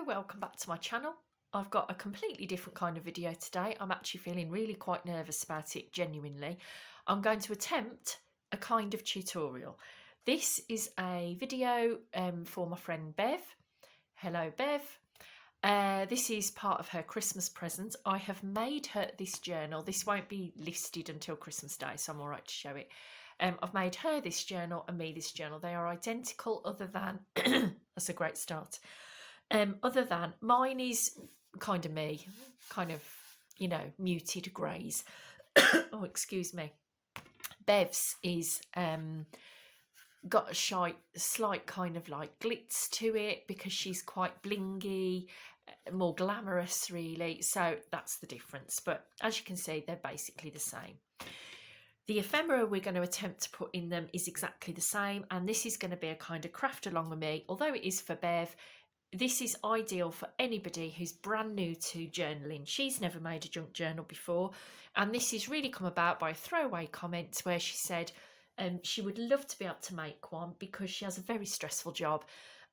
Hello, welcome back to my channel. I've got a completely different kind of video today. I'm actually feeling really quite nervous about it, genuinely. I'm going to attempt a kind of tutorial. This is a video for my friend Bev. Hello, Bev. This is part of her Christmas present. I have made her this journal. This won't be listed until Christmas Day, so I'm all right to show it. I've made her this journal and me this journal. They are identical other than, that's a great start. Other than mine is kind of me, kind of, muted greys. Oh, excuse me. Bev's is got a slight kind of like glitz to it because she's quite blingy, more glamorous really. So that's the difference. But as you can see, they're basically the same. The ephemera we're going to attempt to put in them is exactly the same, and this is going to be a kind of craft along with me. Although it is for Bev, this is ideal for anybody who's brand new to journaling. She's never made a junk journal before, and this has really come about by a throwaway comment where she said she would love to be able to make one because she has a very stressful job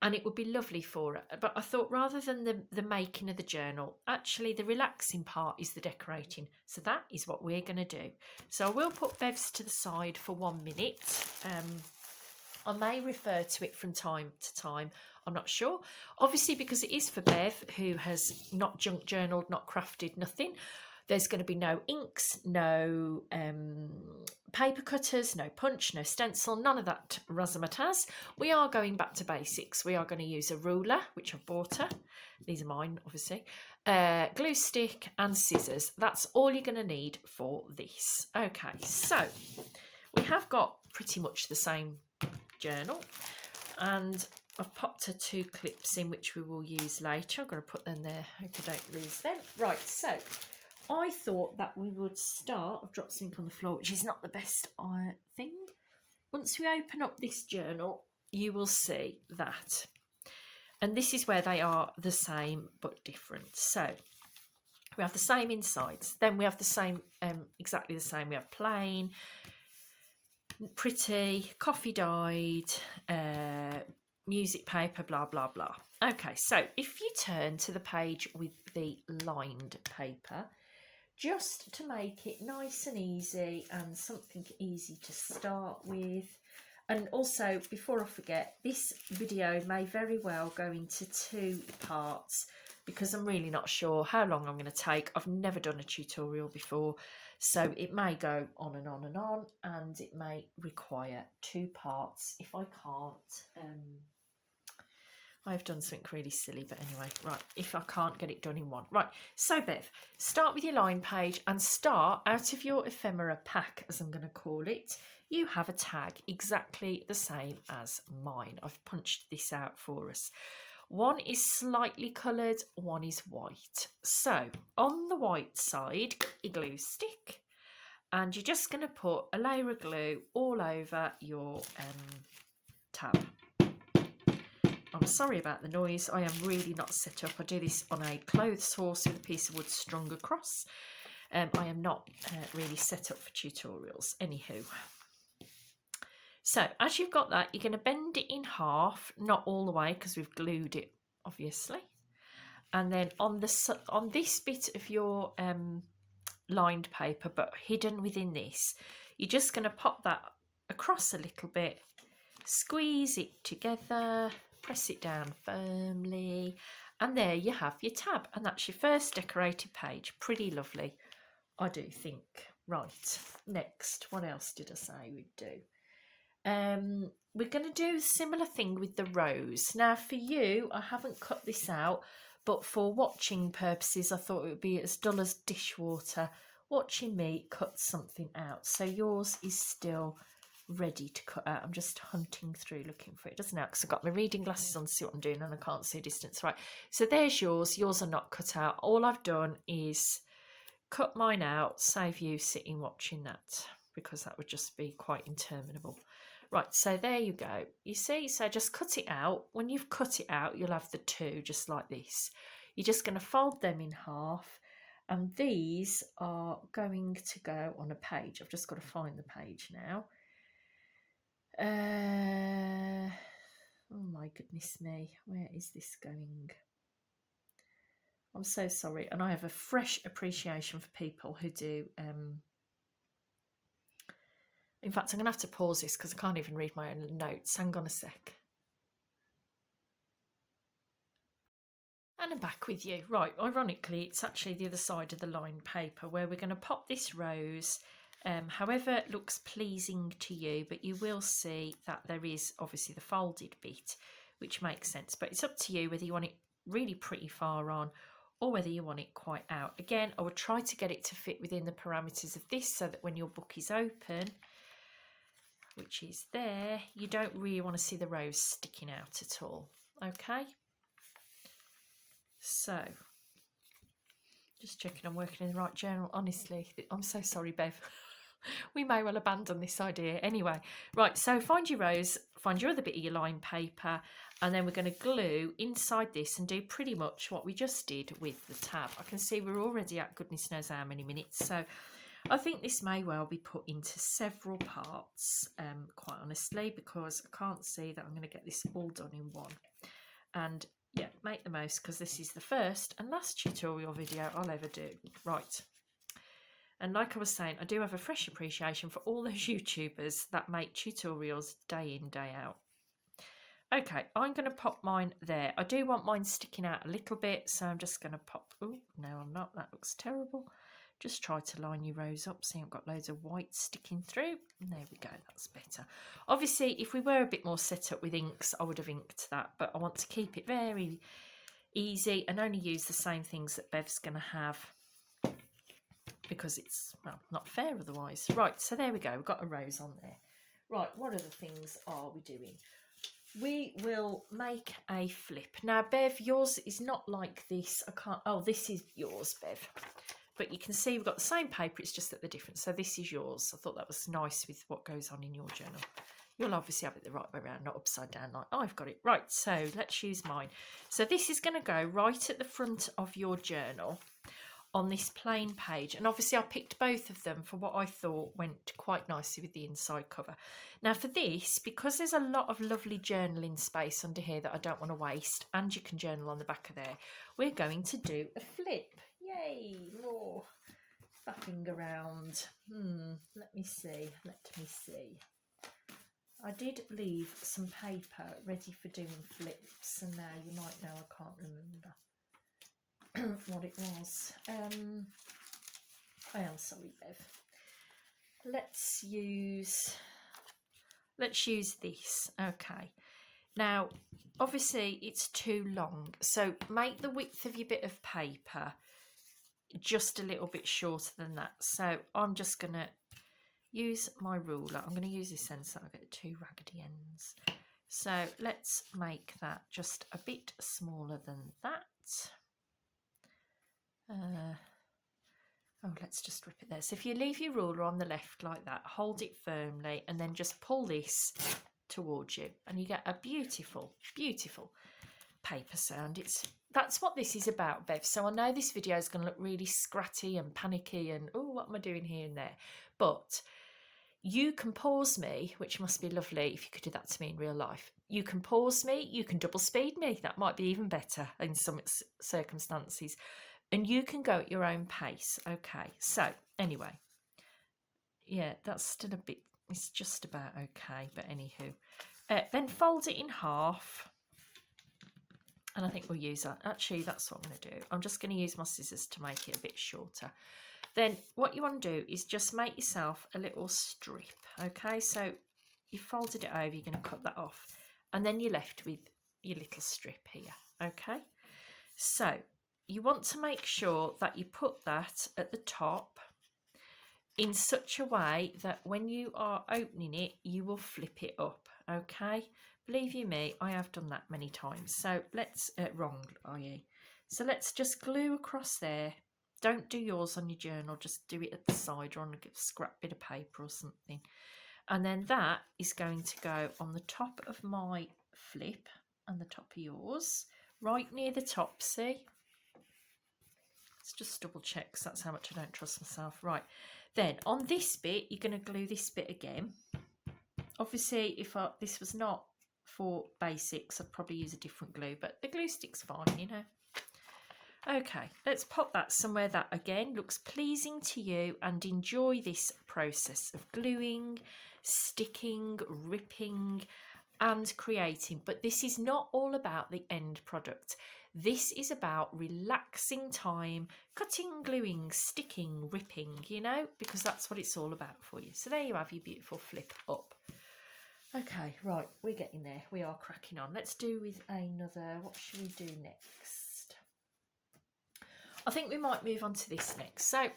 and it would be lovely for her. But I thought rather than the making of the journal, actually the relaxing part is the decorating. So that is what we're going to do. So I will put Bev's to the side for 1 minute. I may refer to it from time to time. I'm not sure. Obviously, because it is for Bev, who has not junk journaled, not crafted, nothing. There's going to be no inks, no paper cutters, no punch, no stencil, none of that razzmatazz. We are going back to basics. We are going to use a ruler, which I've bought her. These are mine, obviously. Glue stick and scissors. That's all you're going to need for this. Okay, so we have got pretty much the same journal, and I've popped her 2 clips in which we will use later. I'm going to put them there, hope I don't lose them. Right, so I thought that we would start, I've dropped something on the floor which is not the best thing. Once we open up this journal you will see that, and this is where they are the same but different. So we have the same insides, then we have the same, exactly the same. We have plain, pretty, coffee dyed, music paper, blah blah blah. Okay, so if you turn to the page with the lined paper, just to make it nice and easy and something easy to start with. And also, before I forget, this video may very well go into 2 parts because I'm really not sure how long I'm going to take. I've never done a tutorial before, so it may go on and on and on, and it may require 2 parts if I can't. I've done something really silly, but anyway, right, if I can't get it done in one. Right, so Bev, start with your line page and start out of your ephemera pack, as I'm going to call it. You have a tag exactly the same as mine. I've punched this out for us. One is slightly coloured, one is white. So on the white side, get your glue stick, and you're just going to put a layer of glue all over your tab. I'm sorry about the noise. I am really not set up. I do this on a clothes horse with a piece of wood strung across. I am not really set up for tutorials. Anywho. So as you've got that, you're going to bend it in half, not all the way because we've glued it, obviously. And then on this bit of your lined paper, but hidden within this, you're just going to pop that across a little bit, squeeze it together, press it down firmly, and there you have your tab, and that's your first decorated page. Pretty lovely, I do think. Right, next, what else did I say we'd do? We're going to do a similar thing with the rows. Now for you, I haven't cut this out, but for watching purposes I thought it would be as dull as dishwater watching me cut something out. So yours is still ready to cut out. I'm just hunting through looking for it. It doesn't now because I've got my reading glasses on to see what I'm doing and I can't see distance. Right, so there's yours. Yours are not cut out. All I've done is cut mine out, save you sitting watching that because that would just be quite interminable. Right, so there you go. You see, so just cut it out. When you've cut it out, you'll have the 2 just like this. You're just going to fold them in half, and these are going to go on a page. I've just got to find the page now. Oh my goodness me, where is this going? I'm so sorry. And I have a fresh appreciation for people who do. In fact, I'm going to have to pause this because I can't even read my own notes. Hang on a sec. And I'm back with you. Right, ironically, it's actually the other side of the lined paper where we're going to pop this rose however it looks pleasing to you, but you will see that there is obviously the folded bit, which makes sense. But it's up to you whether you want it really pretty far on or whether you want it quite out. Again, I would try to get it to fit within the parameters of this so that when your book is open, which is there, you don't really want to see the rose sticking out at all. Okay, so just checking I'm working in the right journal. Honestly, I'm so sorry, Bev. We may well abandon this idea anyway. Right, so find your rose, find your other bit of your line paper, and then we're going to glue inside this and do pretty much what we just did with the tab. I can see we're already at goodness knows how many minutes, so I think this may well be put into several parts, quite honestly, because I can't see that I'm going to get this all done in one. And yeah, make the most, because this is the first and last tutorial video I'll ever do. Right. And like I was saying, I do have a fresh appreciation for all those YouTubers that make tutorials day in, day out. Okay, I'm going to pop mine there. I do want mine sticking out a little bit, so I'm just going to pop... Oh, no, I'm not. That looks terrible. Just try to line your rows up. See, I've got loads of white sticking through. There we go, that's better. Obviously, if we were a bit more set up with inks, I would have inked that, but I want to keep it very easy and only use the same things that Bev's going to have, because it's, well, not fair otherwise. Right, so there we go. We've got a rose on there. Right, what other things are we doing? We will make a flip. Now, Bev, yours is not like this. I can't... Oh, this is yours, Bev. But you can see we've got the same paper, it's just that they're different. So this is yours. I thought that was nice with what goes on in your journal. You'll obviously have it the right way around, not upside down like I've got it. Right, so let's use mine. So this is going to go right at the front of your journal on this plain page. And obviously I picked both of them for what I thought went quite nicely with the inside cover. Now for this, because there's a lot of lovely journaling space under here that I don't want to waste, and you can journal on the back of there, we're going to do a flip. Yay, more faffing around. Let me see. I did leave some paper ready for doing flips, and now you might know I can't remember what it was. I am sorry, Bev. Let's use this. Okay. Now, obviously it's too long, so make the width of your bit of paper just a little bit shorter than that. So I'm just going to use my ruler. I'm going to use this end so I get two raggedy ends. So let's make that just a bit smaller than that. Oh, let's just rip it there. So if you leave your ruler on the left like that, hold it firmly, and then just pull this towards you, and you get a beautiful, beautiful paper sound. That's what this is about, Bev. So I know this video is going to look really scratty and panicky and, oh, what am I doing here and there? But you can pause me, which must be lovely if you could do that to me in real life. You can pause me, you can double speed me. That might be even better in some circumstances. And you can go at your own pace. Okay, so anyway, yeah, that's still a bit, it's just about okay. But anywho, then fold it in half. And I think we'll use that. Actually, that's what I'm going to do. I'm just going to use my scissors to make it a bit shorter. Then what you want to do is just make yourself a little strip. Okay, so you folded it over, you're going to cut that off. And then you're left with your little strip here. Okay, so you want to make sure that you put that at the top in such a way that when you are opening it, you will flip it up. Okay, believe you me, I have done that many times. So let's, so let's just glue across there. Don't do yours on your journal, just do it at the side or on a scrap bit of paper or something. And then that is going to go on the top of my flip and the top of yours, right near the top, see? Let's just double check, because that's how much I don't trust myself. Right, then on this bit, you're going to glue this bit again. Obviously, if this was not for basics, I'd probably use a different glue, but the glue stick's fine, you know. Okay, let's pop that somewhere that again looks pleasing to you, and enjoy this process of gluing, sticking, ripping and creating. But this is not all about the end product. This is about relaxing time, cutting, gluing, sticking, ripping, you know, because that's what it's all about for you. So there you have your beautiful flip up. Okay, right, we're getting there. We are cracking on. Let's do with another. What should we do next? I think we might move on to this next. So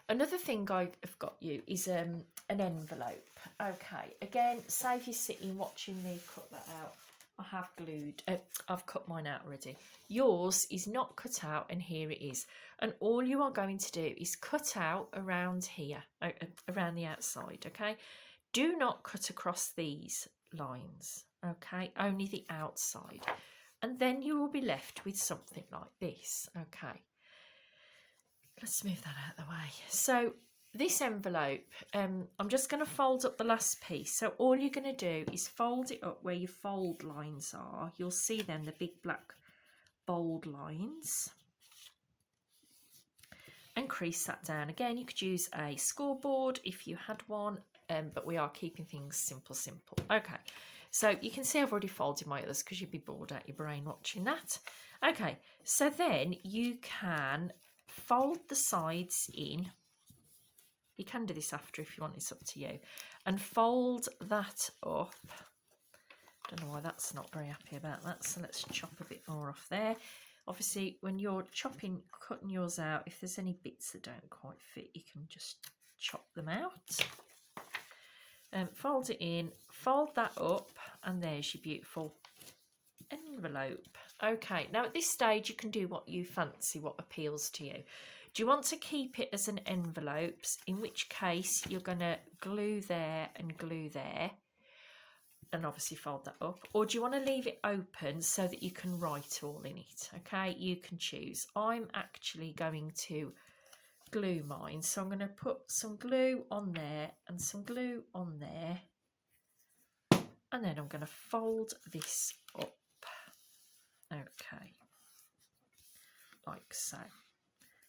another thing I've got you is an envelope. Okay, again, save you sitting watching me cut that out. I have glued, I've cut mine out already. Yours is not cut out, and here it is. And all you are going to do is cut out around here, around the outside, okay? Do not cut across these lines, okay? Only the outside. And then you will be left with something like this, okay? Let's move that out of the way. So this envelope, I'm just going to fold up the last piece. So all you're going to do is fold it up where your fold lines are. You'll see then the big black bold lines. And crease that down. Again, you could use a scoreboard if you had one, but we are keeping things simple. Okay, so you can see I've already folded my others because you'd be bored out your brain watching that. Okay, so then you can fold the sides in. You can do this after if you want, it's up to you. And fold that up. Don't know why that's not very happy about that, so let's chop a bit more off there. Obviously, when you're cutting yours out, if there's any bits that don't quite fit, you can just chop them out. Fold it in, fold that up, and there's your beautiful envelope. Okay, now at this stage, you can do what you fancy, what appeals to you. Do you want to keep it as an envelope, in which case you're going to glue there and glue there, and obviously fold that up, or do you want to leave it open so that you can write all in it? Okay, you can choose. I'm actually going to glue mine, so I'm going to put some glue on there and some glue on there, and then I'm going to fold this up, okay, like so,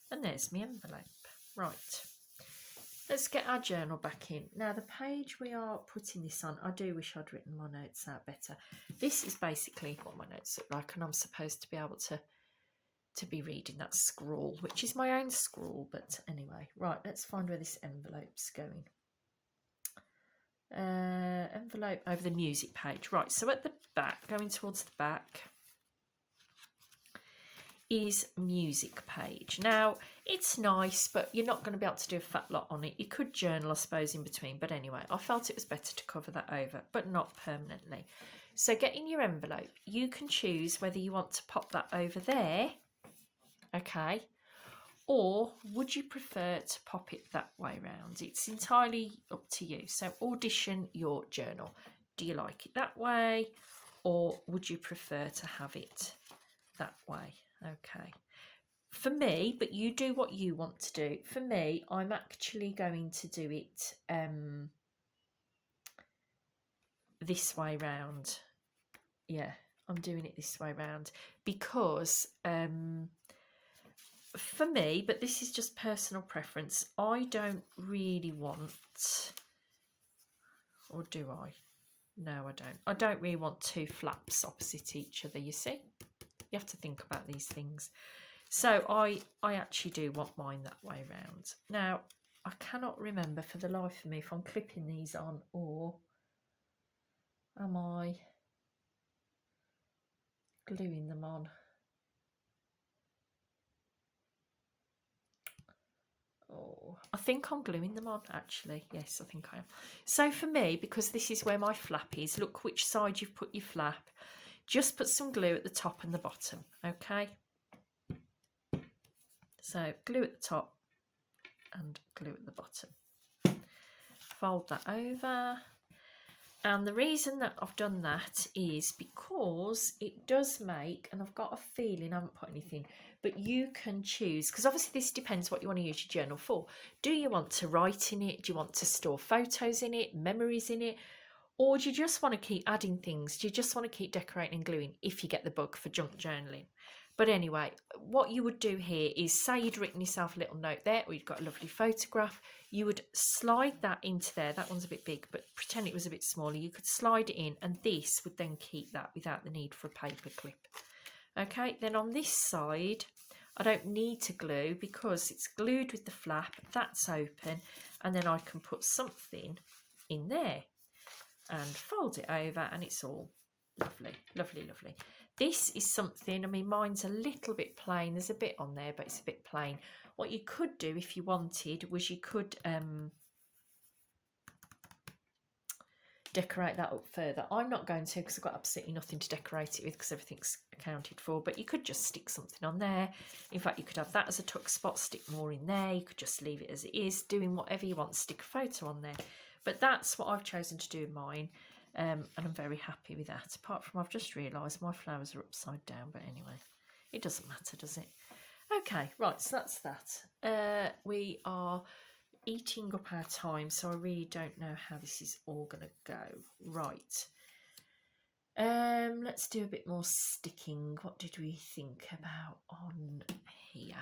and there's my envelope. Right, let's get our journal back in. Now the page we are putting this on, I do wish I'd written my notes out better. This is basically what my notes look like, and I'm supposed to be able to be reading that scrawl, which is my own scrawl, but anyway. Right, let's find where this envelope's going. Envelope over the music page. Right, so at the back, going towards the back, is music page. Now it's nice, but you're not going to be able to do a fat lot on it. You could journal, I suppose, in between, but anyway, I felt it was better to cover that over, but not permanently. So get in your envelope. You can choose whether you want to pop that over there, okay, or would you prefer to pop it that way round? It's entirely up to you. So audition your journal. Do you like it that way, or would you prefer to have it that way? Okay, for me, but you do what you want to do. For me, I'm actually going to do it this way round. Yeah, I'm doing it this way round because for me, but this is just personal preference, I don't really want, or do I? No, I don't. I don't really want two flaps opposite each other, you see? You have to think about these things. So I actually do want mine that way round. Now, I cannot remember for the life of me if I'm clipping these on or am I gluing them on. Oh, I think I'm gluing them on, actually. Yes, I think I am. So for me, because this is where my flap is, look which side you've put your flap. Just put some glue at the top and the bottom, okay? So glue at the top and glue at the bottom. Fold that over. And the reason that I've done that is because it does make, and I've got a feeling I haven't put anything, but you can choose, because obviously this depends what you want to use your journal for. Do you want to write in it? Do you want to store photos in it, memories in it? Or do you just want to keep adding things? Do you just want to keep decorating and gluing if you get the bug for junk journaling? But anyway, what you would do here is, say you'd written yourself a little note there, or you'd got a lovely photograph, you would slide that into there. That one's a bit big, but pretend it was a bit smaller. You could slide it in, and this would then keep that without the need for a paper clip. Okay, then on this side, I don't need to glue because it's glued with the flap, that's open, and then I can put something in there and fold it over, and it's all lovely, lovely, lovely. This is something, I mean, mine's a little bit plain. There's a bit on there, but it's a bit plain. What you could do if you wanted was you could decorate that up further. I'm not going to because I've got absolutely nothing to decorate it with because everything's accounted for, but you could just stick something on there. In fact, you could have that as a tuck spot, stick more in there. You could just leave it as it is, doing whatever you want, stick a photo on there. But that's what I've chosen to do in mine. And I'm very happy with that, apart from I've just realised my flowers are upside down, but anyway, it doesn't matter, does it? Okay, right, so that's that. We are eating up our time, so I really don't know how this is all going to go. Right, let's do a bit more sticking. What did we think about on here?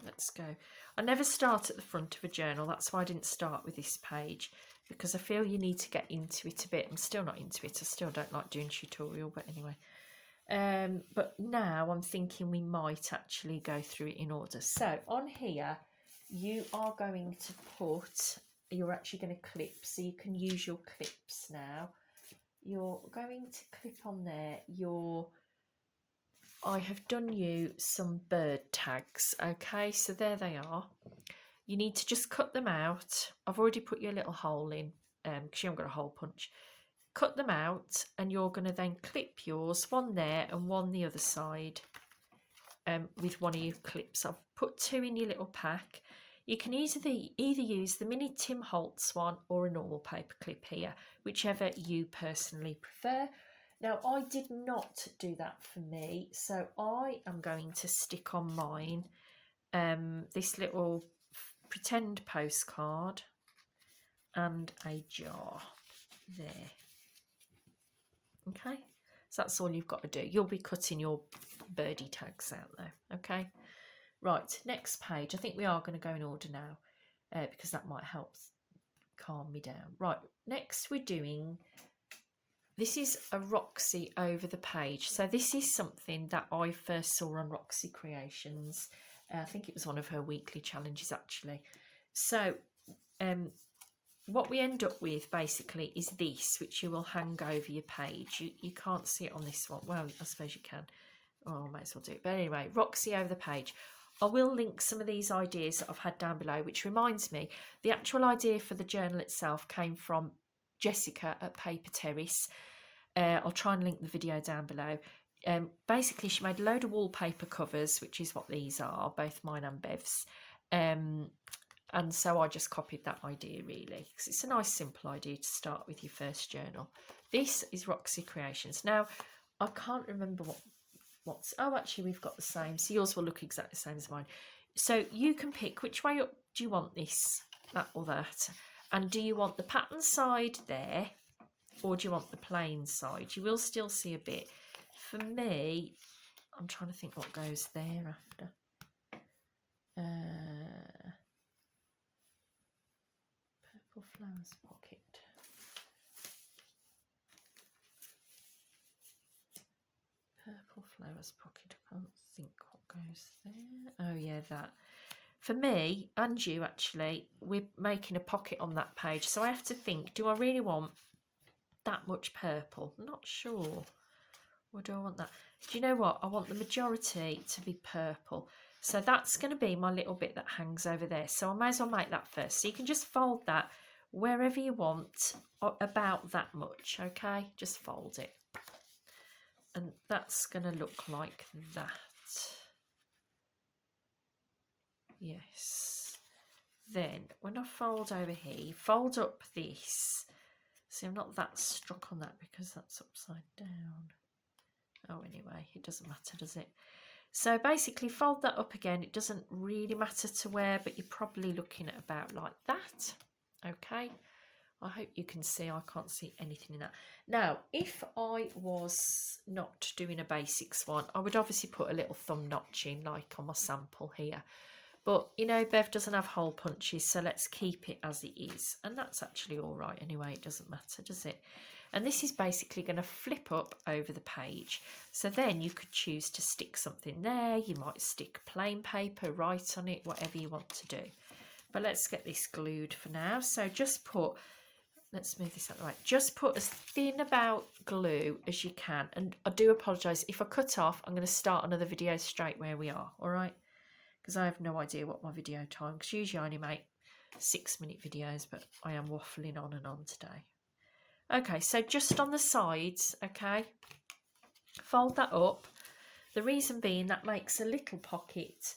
Let's go. I never start at the front of a journal. That's why I didn't start with this page, because I feel you need to get into it a bit. I'm still not into it. I still don't like doing tutorial, but anyway. But now I'm thinking we might actually go through it in order. So on here, you are going to put, you're actually going to clip, so you can use your clips now. You're going to clip on there I have done you some bird tags, okay, so there they are. You need to just cut them out. I've already put your little hole in because you haven't got a hole punch. Cut them out, and you're going to then clip yours, one there and one the other side, with one of your clips. I've put 2 in your little pack. You can either use the mini Tim Holtz one or a normal paper clip here, whichever you personally prefer. Now, I did not do that for me, so I am going to stick on mine this little pretend postcard and a jar there. Okay, so that's all you've got to do. You'll be cutting your birdie tags out though. Okay, right, next page. I think we are going to go in order now because that might help calm me down. Right, next we're doing, this is a Roxy over the page. So this is something that I first saw on Roxy Creations. I think it was one of her weekly challenges actually. So what we end up with basically is this, which you will hang over your page. You can't see it on this one. Well, I suppose you can. Oh, I might as well do it. But anyway, Roxy over the page. I will link some of these ideas that I've had down below, which reminds me, the actual idea for the journal itself came from Jessica at Paper Terrace. I'll try and link the video down below. Basically, she made a load of wallpaper covers, which is what these are, both mine and Bev's. And so I just copied that idea really, because it's a nice simple idea to start with your first journal. This is Roxy Creations. Now, I can't remember what's, oh, actually we've got the same, so yours will look exactly the same as mine. So you can pick which way up do you want this, that or that, and do you want the pattern side there, or do you want the plain side? You will still see a bit. For me, I'm trying to think what goes there after. Purple flowers pocket. Purple flowers pocket. I can't think what goes there. Oh yeah, that. For me and you actually, we're making a pocket on that page, so I have to think, do I really want that much purple? I'm not sure. Or do I want that? Do you know what? I want the majority to be purple. So that's going to be my little bit that hangs over there. So I may as well make that first. So you can just fold that wherever you want, about that much, okay? Just fold it. And that's going to look like that. Yes. Then when I fold over here, fold up this. See, I'm not that struck on that because that's upside down. Oh, anyway, it doesn't matter, does it? So basically fold that up again. It doesn't really matter to where, but you're probably looking at about like that. Okay, I hope you can see. I can't see anything in that. Now, if I was not doing a basics one, I would obviously put a little thumb notch in, like on my sample here. But, you know, Bev doesn't have hole punches, so let's keep it as it is. And that's actually all right anyway. It doesn't matter, does it? And this is basically going to flip up over the page. So then you could choose to stick something there. You might stick plain paper, write on it, whatever you want to do. But let's get this glued for now. So just put... Let's move this out the way. Just put as thin about glue as you can. And I do apologise. If I cut off, I'm going to start another video straight where we are. All right? Because I have no idea what my video time... Because usually I only make 6-minute videos. But I am waffling on and on today. Okay, so just on the sides, okay? Fold that up. The reason being that makes a little pocket.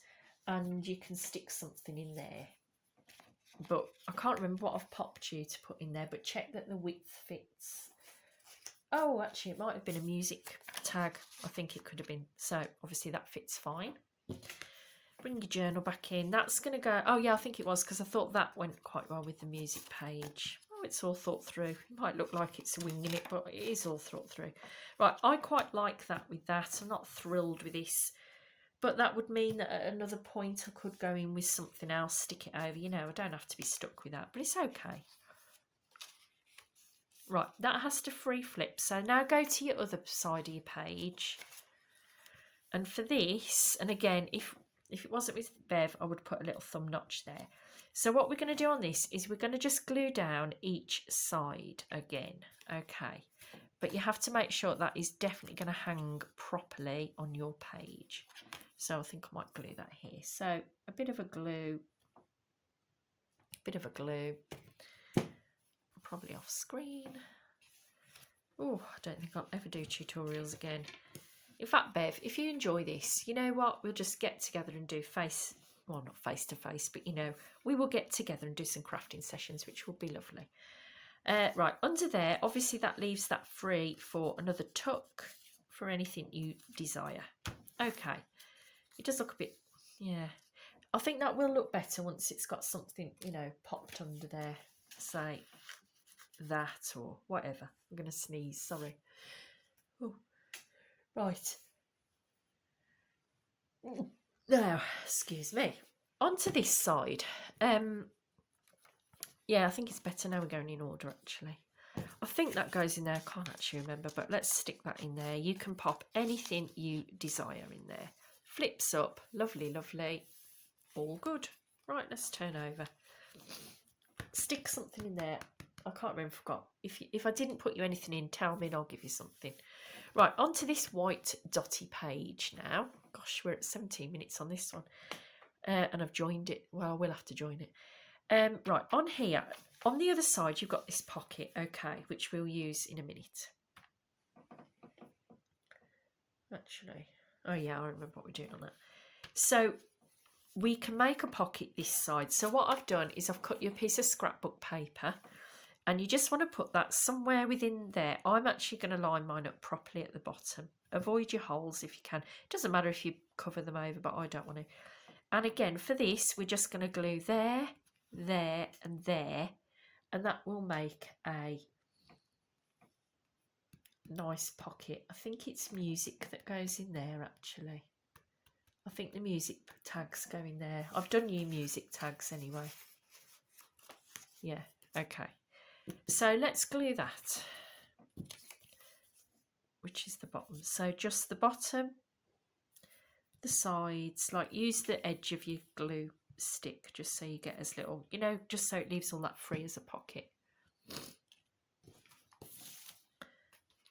And you can stick something in there. But I can't remember what I've popped you to put in there, but check that the width fits. Oh, actually, it might have been a music tag. I think it could have been. So, obviously, that fits fine. Bring your journal back in. That's going to go... Oh, yeah, I think it was, because I thought that went quite well with the music page. Oh, it's all thought through. It might look like it's winging it, but it is all thought through. Right, I quite like that with that. I'm not thrilled with this. But that would mean that at another point I could go in with something else, stick it over. You know, I don't have to be stuck with that, but it's okay. Right, that has to free flip. So now go to your other side of your page. And for this, and again, if it wasn't with Bev, I would put a little thumb notch there. So what we're going to do on this is we're going to just glue down each side again. Okay. But you have to make sure that is definitely going to hang properly on your page. So I think I might glue that here. So a bit of a glue. Probably off screen. Oh, I don't think I'll ever do tutorials again. In fact, Bev, if you enjoy this, you know what? We'll just get together and do well, not face to face, but you know, we will get together and do some crafting sessions, which will be lovely. Right, under there, obviously that leaves that free for another tuck for anything you desire. Okay, it does look a bit, yeah. I think that will look better once it's got something, you know, popped under there. Say that or whatever. I'm going to sneeze, sorry. Oh, right. Now, excuse me. Onto this side. Yeah, I think it's better now we're going in order, actually. I think that goes in there. I can't actually remember, but let's stick that in there. You can pop anything you desire in there. Flips up. Lovely, lovely. All good. Right, let's turn over. Stick something in there. I can't remember, forgot. If I didn't put you anything in, tell me and I'll give you something. Right, onto this white dotty page now. Gosh, we're at 17 minutes on this one. And I've joined it. Well, we'll have to join it. Right, on here, on the other side, you've got this pocket, okay, which we'll use in a minute. Actually, oh yeah, I remember what we're doing on that. So we can make a pocket this side. So what I've done is I've cut you a piece of scrapbook paper and you just want to put that somewhere within there. I'm actually going to line mine up properly at the bottom. Avoid your holes if you can. It doesn't matter if you cover them over, but I don't want to. And again, for this, we're just going to glue there, there and there, and that will make a nice pocket. I think it's music that goes in there, actually. I think the music tags go in there. I've done new music tags anyway. Yeah, okay. So let's glue that, which is the bottom. So just the bottom, the sides, like use the edge of your glue stick just so you get as little, you know, just so it leaves all that free as a pocket.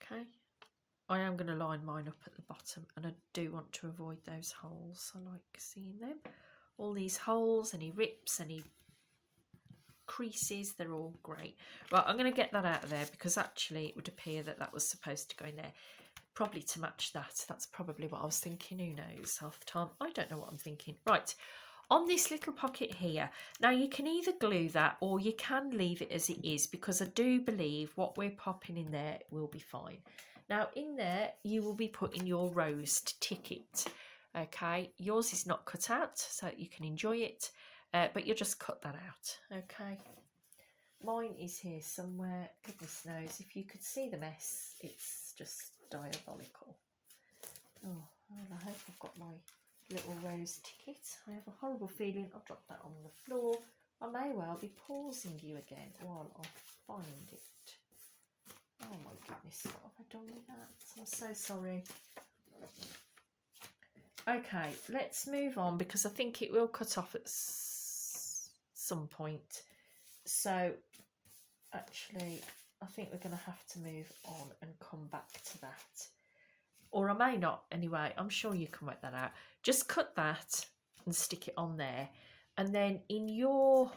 Okay, I am going to line mine up at the bottom and I do want to avoid those holes. I like seeing them. All these holes, any rips, any creases, they're all great. Right, I'm going to get that out of there because actually it would appear that that was supposed to go in there. Probably to match that. That's probably what I was thinking. Who knows? Half the time, I don't know what I'm thinking. Right. On this little pocket here, now you can either glue that or you can leave it as it is because I do believe what we're popping in there will be fine. Now in there you will be putting your rosed ticket, okay? Yours is not cut out so you can enjoy it, but you'll just cut that out, okay? mine is here somewhere. Goodness knows, if you could see the mess, it's just diabolical. Oh, well, I hope I've got my little rose ticket. I have a horrible feeling I'll drop that on the floor. I may well be pausing you again while I find it. Oh my goodness, what have I done with that? I'm so sorry. Okay, let's move on because I think it will cut off at some point. So actually, I think we're going to have to move on and come back to that. Or I may not anyway. I'm sure you can work that out. Just cut that and stick it on there. And then in your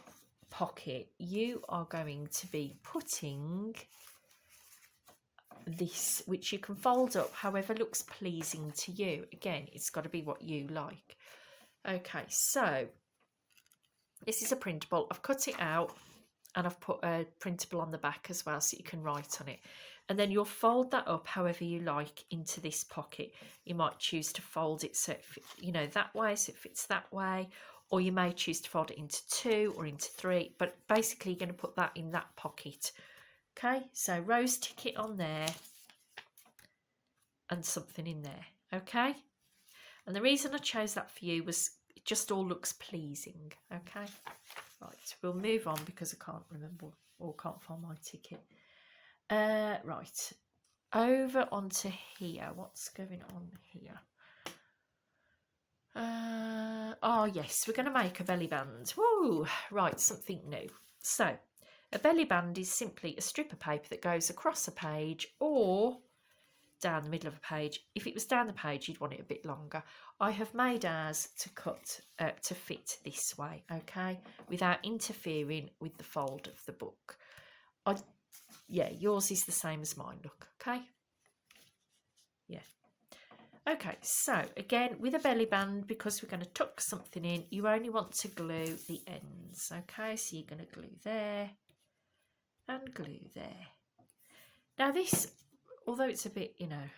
pocket, you are going to be putting this, which you can fold up however looks pleasing to you. Again, it's got to be what you like. Okay, so this is a printable. I've cut it out and I've put a printable on the back as well so you can write on it. And then you'll fold that up however you like into this pocket. You might choose to fold it so it fits, you know, that way, so it fits that way, or you may choose to fold it into 2 or into 3, but basically you're going to put that in that pocket. Okay, so rose ticket on there and something in there. Okay, and the reason I chose that for you was it just all looks pleasing. Okay, right, we'll move on because I can't remember or can't find my ticket. Right, over onto here. What's going on here? Oh yes, we're going to make a belly band. Woo! Right, something new. So a belly band is simply a strip of paper that goes across a page or down the middle of a page. If it was down the page, you'd want it a bit longer. I have made ours to cut to fit this way, okay, without interfering with the fold of the book. Yeah, yours is the same as mine, look, okay? Yeah. Okay, so again, with a belly band, because we're going to tuck something in, you only want to glue the ends, okay? So you're going to glue there and glue there. Now this, although it's a bit, you know,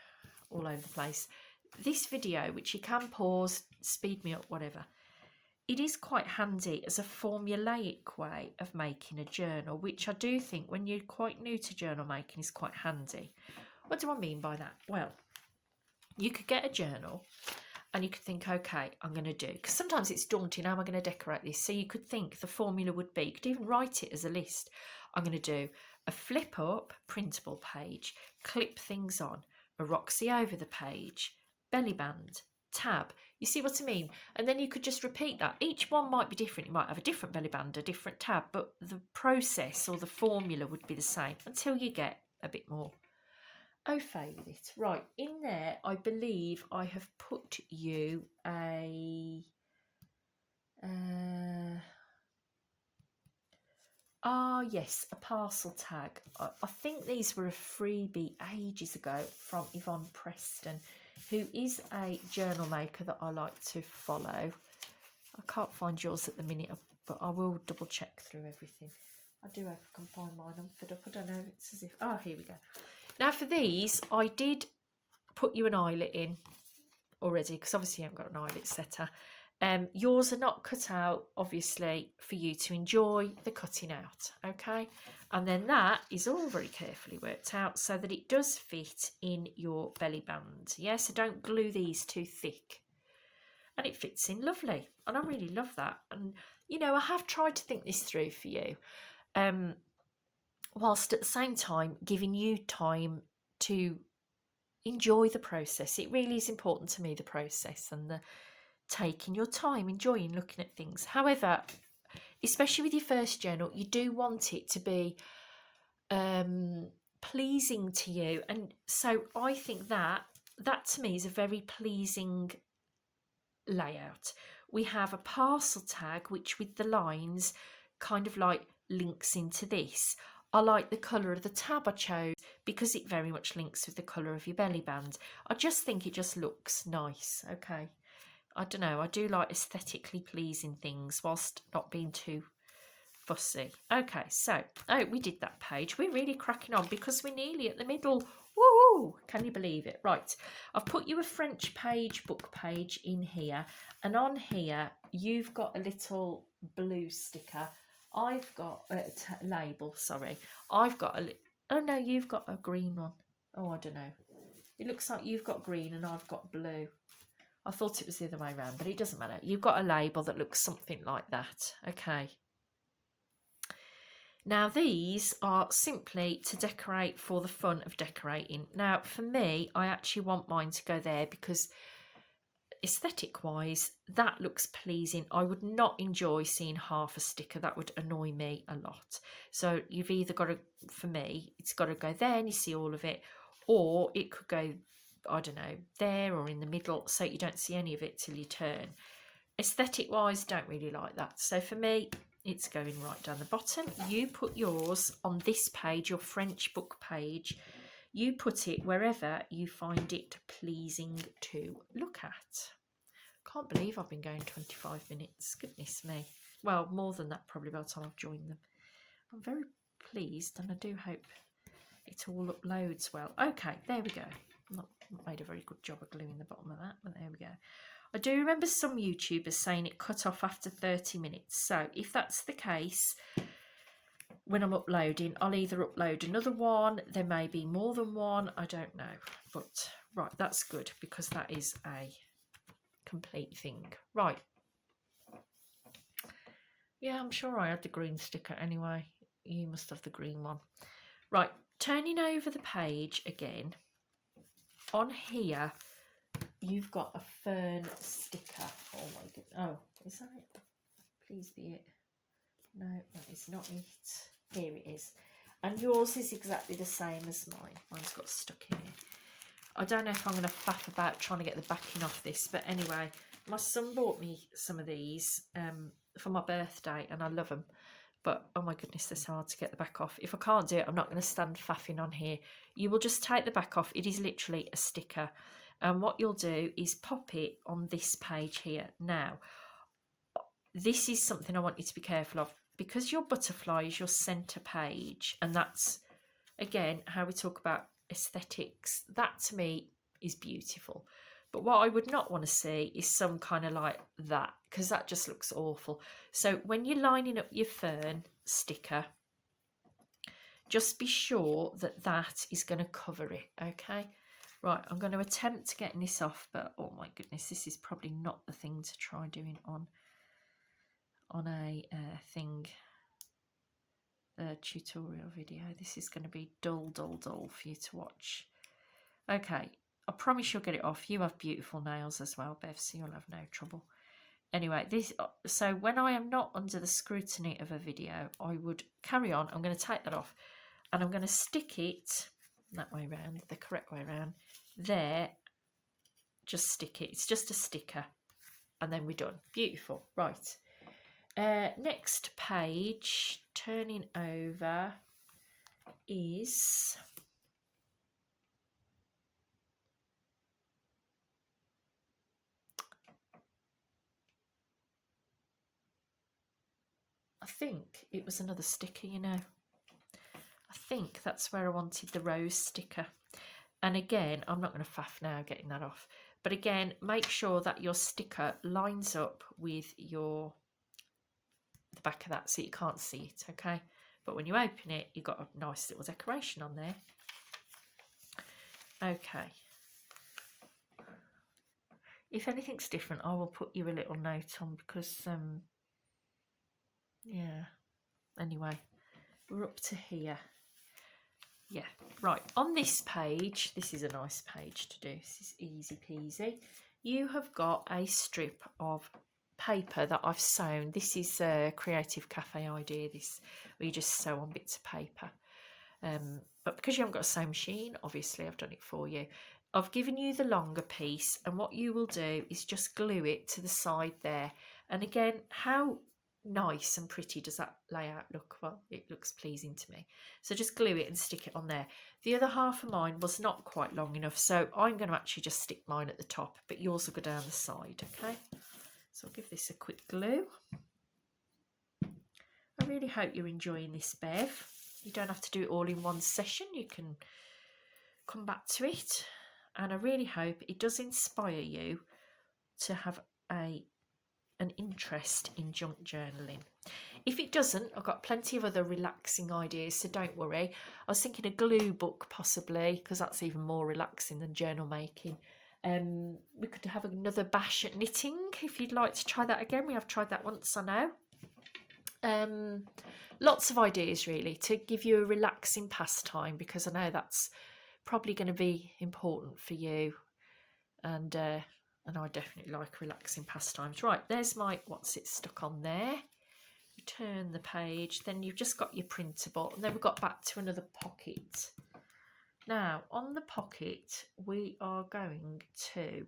all over the place, this video, which you can pause, speed me up, whatever, it is quite handy as a formulaic way of making a journal, which I do think when you're quite new to journal making is quite handy. What do I mean by that? Well, you could get a journal and you could think, okay, I'm going to do, because sometimes it's daunting, how am I going to decorate this? So you could think the formula would be, you could even write it as a list. I'm going to do a flip up printable page, clip things on, a Roxy over the page, belly band, tab. You see what I mean? And then you could just repeat that. Each one might be different. You might have a different belly band, a different tab, but the process or the formula would be the same until you get a bit more au fait with it. Right, in there, I believe I have put you a yes, a parcel tag. I think these were a freebie ages ago from Yvonne Preston, who is a journal maker that I like to follow. I can't find yours at the minute, but I will double check through everything. I do hope I can find mine. I'm fed up. I don't know. It's as if... Oh, here we go. Now for these, I did put you an eyelet in already, because obviously you haven't got an eyelet setter. Yours are not cut out, obviously, for you to enjoy the cutting out, okay? And then that is all very carefully worked out so that it does fit in your belly band. Yeah, so don't glue these too thick. And it fits in lovely. And I really love that. And, you know, I have tried to think this through for you. Whilst at the same time giving you time to enjoy the process. It really is important to me, the process and the taking your time, enjoying looking at things. However, especially with your first journal, you do want it to be pleasing to you. And so I think that to me is a very pleasing layout. We have a parcel tag, which with the lines kind of like links into this. I like the colour of the tab I chose because it very much links with the colour of your belly band. I just think it just looks nice, okay? I don't know, I do like aesthetically pleasing things whilst not being too fussy. Okay, so, oh, we did that page. We're really cracking on because we're nearly at the middle. Woo! Can you believe it? Right, I've put you a French page, book page in here. And on here, you've got a little blue sticker. I've got a label, sorry. I've got a, oh no, you've got a green one. Oh, I don't know. It looks like you've got green and I've got blue. I thought it was the other way around, but it doesn't matter. You've got a label that looks something like that. Okay. Now these are simply to decorate for the fun of decorating. Now for me, I actually want mine to go there because aesthetic wise, that looks pleasing. I would not enjoy seeing half a sticker. That would annoy me a lot. So you've either got to, for me, it's got to go there and you see all of it, or it could go, I don't know, there or in the middle, so you don't see any of it till you turn. Aesthetic wise, don't really like that. So for me, it's going right down the bottom. You put yours on this page, your French book page. You put it wherever you find it pleasing to look at. Can't believe I've been going 25 minutes. Goodness me. Well, more than that probably by the time I've joined them. I'm very pleased and I do hope it all uploads well. Okay, there we go. Not made a very good job of gluing the bottom of that, but there we go. I do remember some YouTubers saying it cut off after 30 minutes. So if that's the case, when I'm uploading, I'll either upload another one, there may be more than one, I don't know. But right, that's good because that is a complete thing. Right. Yeah, I'm sure I had the green sticker anyway. You must have the green one. Right, turning over the page again. On here, you've got a fern sticker. Oh my goodness. Oh, is that it? Please be it. No, that is not it. Here it is. And yours is exactly the same as mine. Mine's got stuck in here. I don't know if I'm going to faff about trying to get the backing off this, but anyway, my son bought me some of these for my birthday and I love them. But oh my goodness, they're so hard to get the back off. If I can't do it, I'm not going to stand faffing on here. You will just take the back off. It is literally a sticker. And what you'll do is pop it on this page here. Now, this is something I want you to be careful of. Because your butterfly is your centre page, and that's, again, how we talk about aesthetics. That, to me, is beautiful. But what I would not want to see is some kind of like that, because that just looks awful. So when you're lining up your fern sticker, just be sure that that is going to cover it, okay? Right, I'm going to attempt getting this off, but oh my goodness, this is probably not the thing to try doing on a tutorial video. This is going to be dull for you to watch. Okay, I promise you'll get it off. You have beautiful nails as well, Bev, so you'll have no trouble. Anyway, so when I am not under the scrutiny of a video, I would carry on. I'm going to take that off and I'm going to stick it that way around, the correct way around. There, just stick it. It's just a sticker and then we're done. Beautiful. Right. Next page, turning over, is I think it was another sticker, you know. I think that's where I wanted the rose sticker. And again, I'm not going to faff now getting that off. But again, make sure that your sticker lines up with the back of that so you can't see it, okay? But when you open it, you've got a nice little decoration on there. Okay. If anything's different, I will put you a little note on because, yeah. Anyway, we're up to here. Yeah, right. On this page, this is a nice page to do. This is easy peasy. You have got a strip of paper that I've sewn. This is a Creative Cafe idea, this, where you just sew on bits of paper. But because you haven't got a sewing machine, obviously I've done it for you. I've given you the longer piece, and what you will do is just glue it to the side there. And again, how nice and pretty does that layout look? Well, it looks pleasing to me. So just glue it and stick it on there. The other half of mine was not quite long enough, so I'm going to actually just stick mine at the top, but yours will go down the side, okay? So I'll give this a quick glue. I really hope you're enjoying this, Bev. You don't have to do it all in one session. You can come back to it. And I really hope it does inspire you to have a an interest in junk journaling. If it doesn't, I've got plenty of other relaxing ideas, so don't worry. I was thinking a glue book possibly, because that's even more relaxing than journal making. We could have another bash at knitting if you'd like to try that again. We have tried that once, I know. Lots of ideas really to give you a relaxing pastime, because I know that's probably going to be important for you, and I definitely like relaxing pastimes. Right, there's my what's it stuck on there. You turn the page, then you've just got your printable, and then we've got back to another pocket. Now on the pocket we are going to,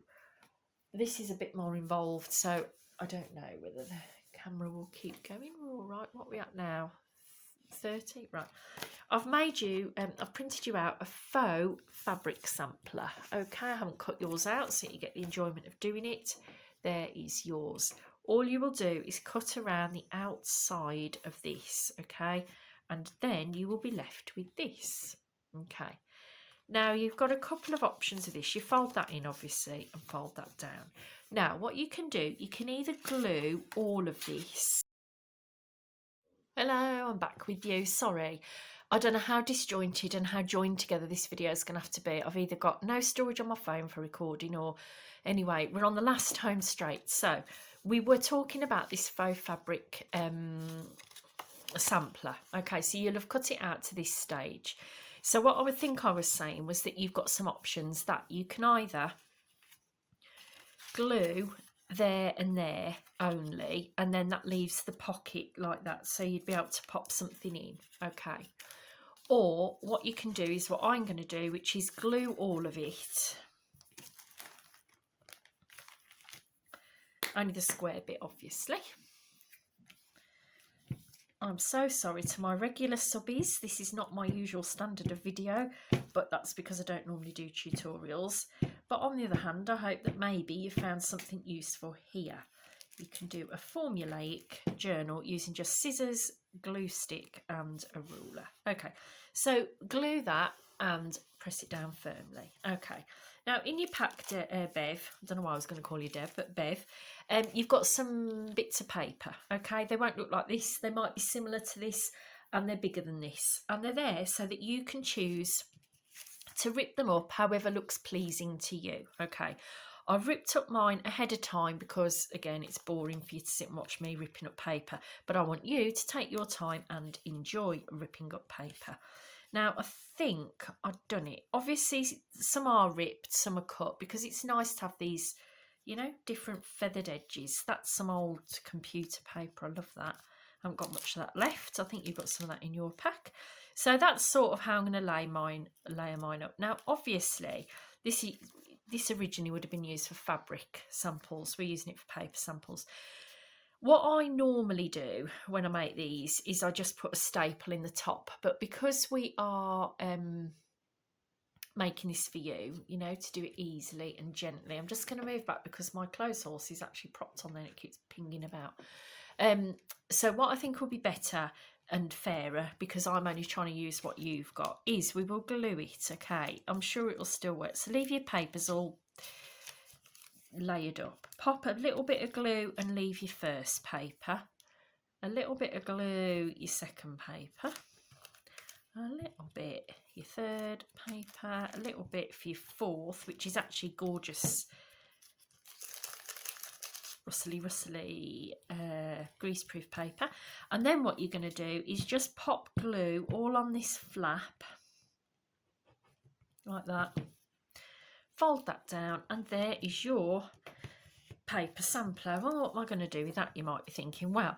this is a bit more involved, so I don't know whether the camera will keep going. We're all right. What are we at now? 30, right. I've made you, I've printed you out a faux fabric sampler. Okay, I haven't cut yours out so you get the enjoyment of doing it. There is yours. All you will do is cut around the outside of this, okay, and then you will be left with this. Okay, now you've got a couple of options of this. You fold that in obviously and fold that down. Now what you can do, you can either glue all of this. Hello, I'm back with you. Sorry, I don't know how disjointed and how joined together this video is going to have to be. I've either got no storage on my phone for recording, or anyway, we're on the last home straight. So we were talking about this faux fabric sampler. Okay, so you'll have cut it out to this stage. So what I would think I was saying was that you've got some options that you can either glue there and there only, and then that leaves the pocket like that, so you'd be able to pop something in, okay, or what you can do is what I'm going to do, which is glue all of it, only the square bit obviously. I'm so sorry to my regular subbies, this is not my usual standard of video, but that's because I don't normally do tutorials. But on the other hand, I hope that maybe you found something useful here. You can do a formulaic journal using just scissors, glue stick and a ruler. Okay, so glue that and press it down firmly. Okay, now in your pack, Bev, I don't know why I was going to call you Dev, but Bev, you've got some bits of paper, okay? They won't look like this, they might be similar to this, and they're bigger than this. And they're there so that you can choose to rip them up however looks pleasing to you, okay? I've ripped up mine ahead of time because, again, it's boring for you to sit and watch me ripping up paper, but I want you to take your time and enjoy ripping up paper. Now, I think I've done it. Obviously, some are ripped, some are cut, because it's nice to have these, you know, different feathered edges. That's some old computer paper. I love that. I haven't got much of that left. I think you've got some of that in your pack. So that's sort of how I'm going to layer mine up. Now, obviously, this originally would have been used for fabric samples. We're using it for paper samples. What I normally do when I make these is I just put a staple in the top. But because we are making this for you, you know, to do it easily and gently, I'm just going to move back because my clothes horse is actually propped on there and it keeps pinging about. So what I think will be better and fairer, because I'm only trying to use what you've got, is we will glue it, okay? I'm sure it will still work. So leave your papers all layered up. Pop a little bit of glue and leave your first paper. A little bit of glue, your second paper. A little bit, your third paper. A little bit for your fourth, which is actually gorgeous. Rustly greaseproof paper. And then what you're going to do is just pop glue all on this flap like that, fold that down, and there is your paper sampler. Well, what am I going to do with that, you might be thinking? Well,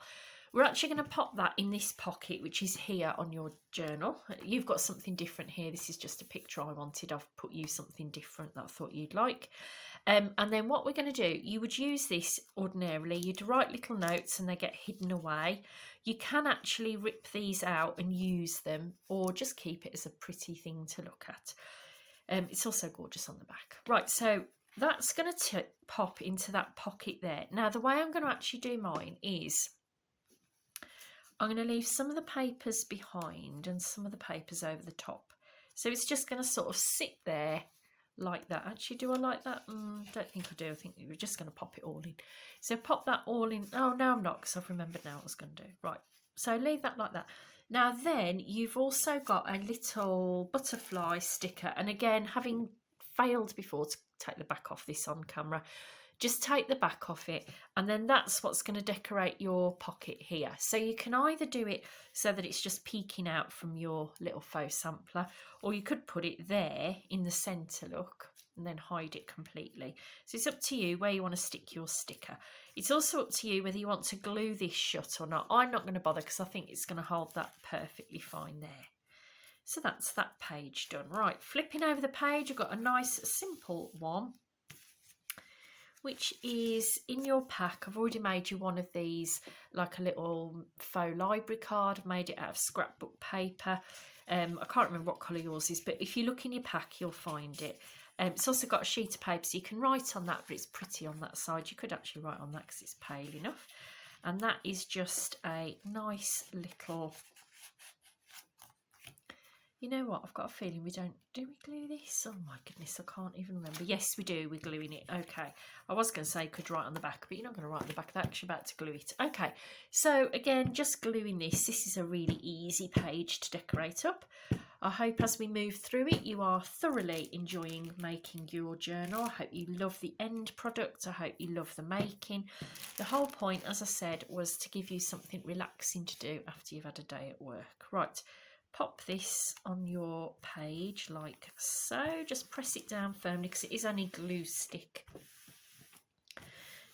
we're actually going to pop that in this pocket, which is here on your journal. You've got something different here. This is just a picture I wanted. I've put you something different that I thought you'd like. And then what we're going to do, you would use this ordinarily. You'd write little notes and they get hidden away. You can actually rip these out and use them, or just keep it as a pretty thing to look at. It's also gorgeous on the back. Right, so that's going to pop into that pocket there. Now, the way I'm going to actually do mine is I'm going to leave some of the papers behind and some of the papers over the top. So it's just going to sort of sit there like that. Actually, do I like that? Don't think I do. I think we're just going to pop it all in. So pop that all in. Oh, no, I'm not, because I've remembered now what I was going to do. Right, so leave that like that. Now then, you've also got a little butterfly sticker. And again, having failed before to take the back off this on camera, just take the back off it, and then that's what's going to decorate your pocket here. So you can either do it so that it's just peeking out from your little faux sampler, or you could put it there in the centre, look, and then hide it completely. So it's up to you where you want to stick your sticker. It's also up to you whether you want to glue this shut or not. I'm not going to bother because I think it's going to hold that perfectly fine there. So that's that page done. Right, flipping over the page, you've got a nice simple one, which is in your pack. I've already made you one of these, like a little faux library card. I've made it out of scrapbook paper. I can't remember what colour yours is, but if you look in your pack, you'll find it. It's also got a sheet of paper, so you can write on that, but it's pretty on that side. You could actually write on that because it's pale enough. And that is just a nice little... You know what, I've got a feeling we don't... Do we glue this? Oh my goodness, I can't even remember. Yes, we do, we're gluing it. Okay, I was going to say you could write on the back, but you're not going to write on the back of that because you're about to glue it. Okay, so again, just gluing this. This is a really easy page to decorate up. I hope as we move through it, you are thoroughly enjoying making your journal. I hope you love the end product. I hope you love the making. The whole point, as I said, was to give you something relaxing to do after you've had a day at work. Right. Pop this on your page like so. Just press it down firmly because it is only glue stick,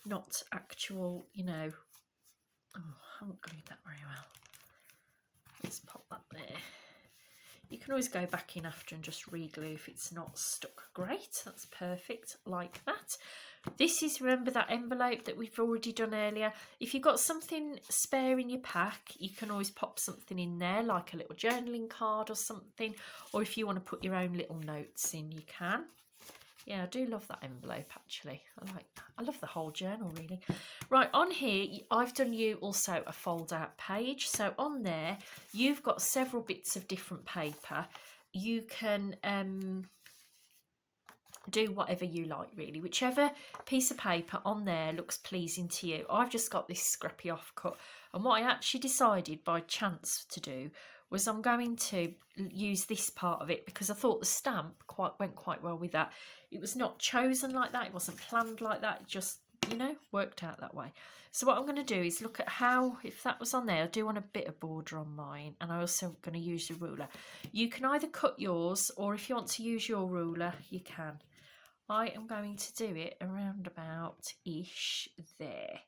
not actual, you know. Oh, I haven't glued that very well. Let's pop that there. You can always go back in after and just re-glue if it's not stuck. Great, that's perfect, like that. This is, remember that envelope that we've already done earlier? If you've got something spare in your pack, you can always pop something in there, like a little journaling card or something. Or if you want to put your own little notes in, you can. Yeah, I do love that envelope, actually. I like that. I love the whole journal, really. Right, on here, I've done you also a fold-out page. So on there, you've got several bits of different paper. You can do whatever you like, really. Whichever piece of paper on there looks pleasing to you. I've just got this scrappy offcut. And what I actually decided by chance to do was I'm going to use this part of it because I thought the stamp went quite well with that. It was not chosen like that. It wasn't planned like that. It just, you know, worked out that way. So what I'm going to do is look at how, if that was on there, I do want a bit of border on mine. And I'm also going to use the ruler. You can either cut yours, or if you want to use your ruler, you can. I am going to do it around about-ish there.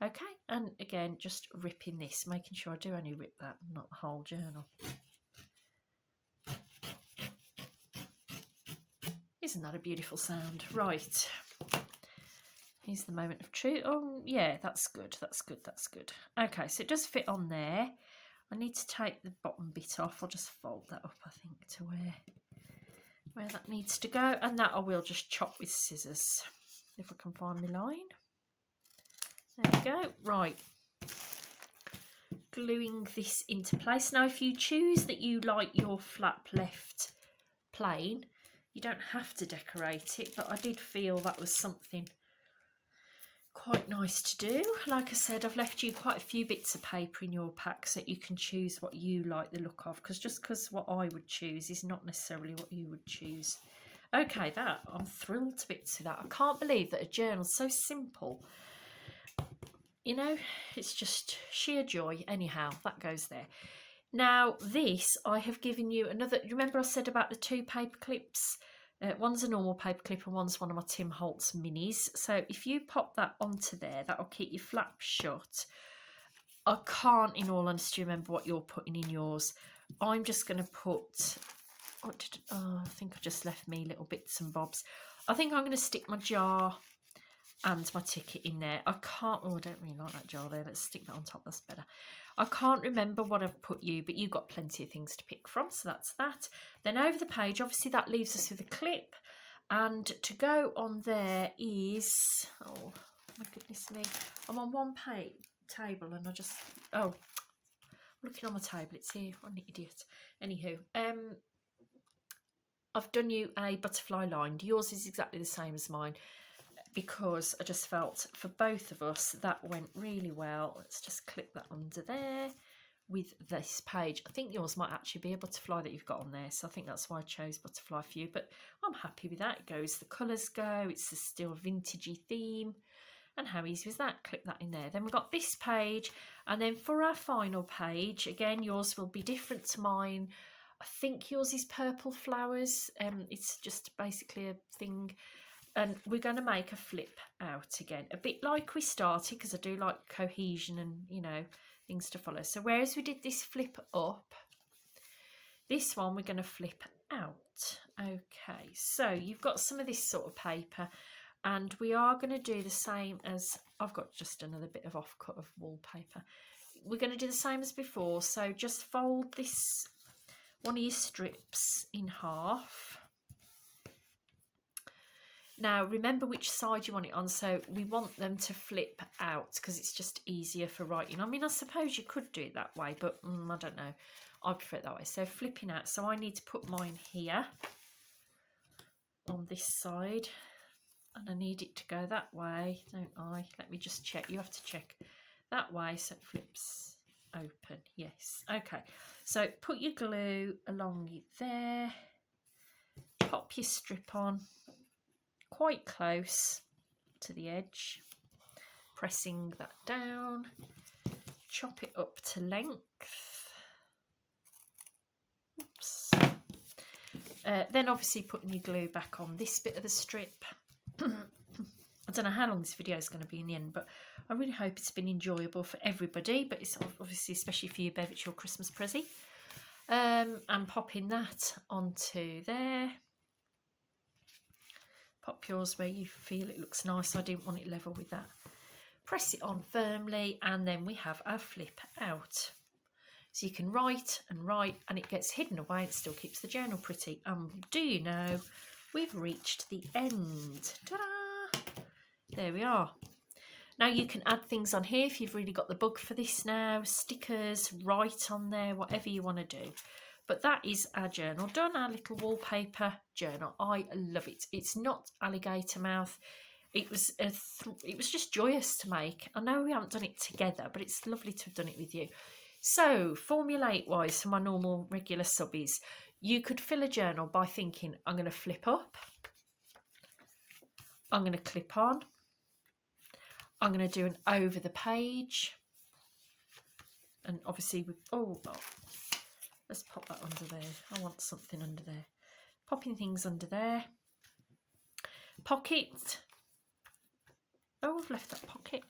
Okay, and again, just ripping this, making sure I do only rip that, not the whole journal. Isn't that a beautiful sound? Right, here's the moment of truth. Oh, yeah, that's good, that's good, that's good. Okay, so it does fit on there. I need to take the bottom bit off. I'll just fold that up, I think, to where that needs to go. And that I will just chop with scissors, if I can find my line. There we go. Right. Gluing this into place. Now, if you choose that you like your flap left plain, you don't have to decorate it, but I did feel that was something quite nice to do. Like I said, I've left you quite a few bits of paper in your pack so that you can choose what you like the look of, because what I would choose is not necessarily what you would choose. Okay, I'm thrilled to bits with that. I can't believe that a journal's so simple. You know, it's just sheer joy. Anyhow, that goes there. Now, this, I have given you another... Remember I said about the two paper clips? One's a normal paper clip and one's one of my Tim Holtz minis. So if you pop that onto there, that'll keep your flap shut. I can't, in all honesty, remember what you're putting in yours. I'm just going to put... I think I just left me little bits and bobs. I think I'm going to stick my jar and my ticket in there. I can't... Oh, I don't really like that jar there. Let's stick that on top. That's better. I can't remember what I've put you, but you've got plenty of things to pick from, so that's that. Then over the page, obviously that leaves us with a clip. And to go on there is... Oh, my goodness me. I'm on one table and I just... Oh, I'm looking on my table. It's here. I'm an idiot. Anywho, I've done you a butterfly lined. Yours is exactly the same as mine, because I just felt for both of us that went really well. Let's just clip that under there with this page. I think yours might actually be a butterfly that you've got on there, so I think that's why I chose butterfly for you, but I'm happy with that. It goes, the colours go, it's a still vintagey theme, and how easy was that? Clip that in there. Then we've got this page, and then for our final page, again, yours will be different to mine. I think yours is purple flowers. It's just basically a thing, and we're going to make a flip out again, a bit like we started, because I do like cohesion and, you know, things to follow. So whereas we did this flip up, this one we're going to flip out. Okay, so you've got some of this sort of paper, and we are going to do the same as, I've got just another bit of offcut of wallpaper. We're going to do the same as before, so just fold this one of your strips in half. Now remember which side you want it on, so we want them to flip out because it's just easier for writing. I mean, I suppose you could do it that way, but I don't know, I prefer it that way. So flipping out, so I need to put mine here on this side, and I need it to go that way, don't I? Let me just check. You have to check that way so it flips open. Yes. Okay, so put your glue along there, pop your strip on quite close to the edge, pressing that down, chop it up to length. Oops. Then obviously putting your glue back on this bit of the strip. I don't know how long this video is going to be in the end, but I really hope it's been enjoyable for everybody, but it's obviously especially for you, Bev, it's your Christmas present. And popping that onto there. Pop yours where you feel it looks nice. I didn't want it level with that. Press it on firmly, and then we have our flip out. So you can write and write, and it gets hidden away. It still keeps the journal pretty. Do you know, we've reached the end. Ta-da! There we are. Now you can add things on here if you've really got the bug for this now. Stickers, write on there, whatever you want to do. But that is our journal done, our little wallpaper journal. I love it. It's not alligator mouth. It was just joyous to make. I know we haven't done it together, but it's lovely to have done it with you. So formulate wise for my normal regular subbies, you could fill a journal by thinking, I'm going to flip up, I'm going to clip on, I'm going to do an over the page, and obviously let's pop that under there. I want something under there. Popping things under there. Pocket. Oh, I've left that pocket.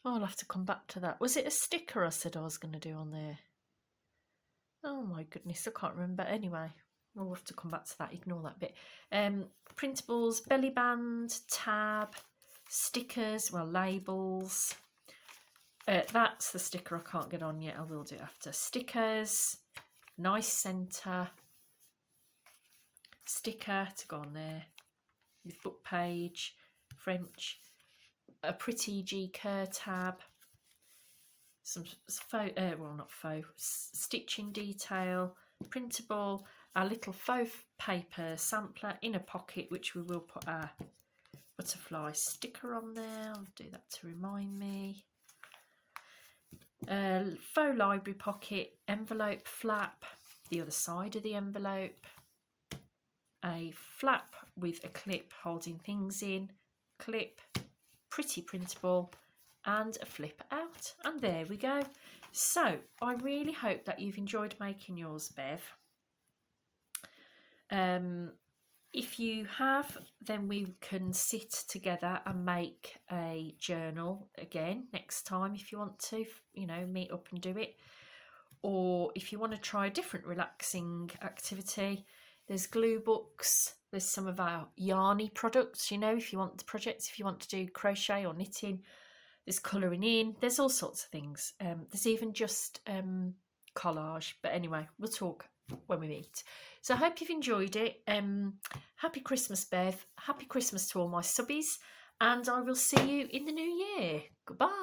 Oh, I'll have to come back to that. Was it a sticker I said I was going to do on there? Oh my goodness, I can't remember. Anyway, we'll have to come back to that. Ignore that bit. Printables, belly band, tab, stickers, well, labels. That's the sticker I can't get on yet. I will do it after. Stickers, nice centre, sticker to go on there with book page, French, a pretty G Kerr tab, some faux, well not faux, stitching detail, printable, our little faux paper sampler in a pocket, which we will put our butterfly sticker on there. I'll do that to remind me. Faux library pocket, envelope flap, the other side of the envelope, a flap with a clip holding things in, clip, pretty printable, and a flip out. And there we go. So I really hope that you've enjoyed making yours, Bev. If you have, then we can sit together and make a journal again next time if you want to, you know, meet up and do it. Or if you want to try a different relaxing activity, there's glue books, there's some of our yarny products, you know, if you want the projects, if you want to do crochet or knitting, there's colouring in, there's all sorts of things. There's even just collage, but anyway, we'll talk when we meet. So I hope you've enjoyed it. Happy Christmas, Bev. Happy Christmas to all my subbies, and I will see you in the new year. Goodbye.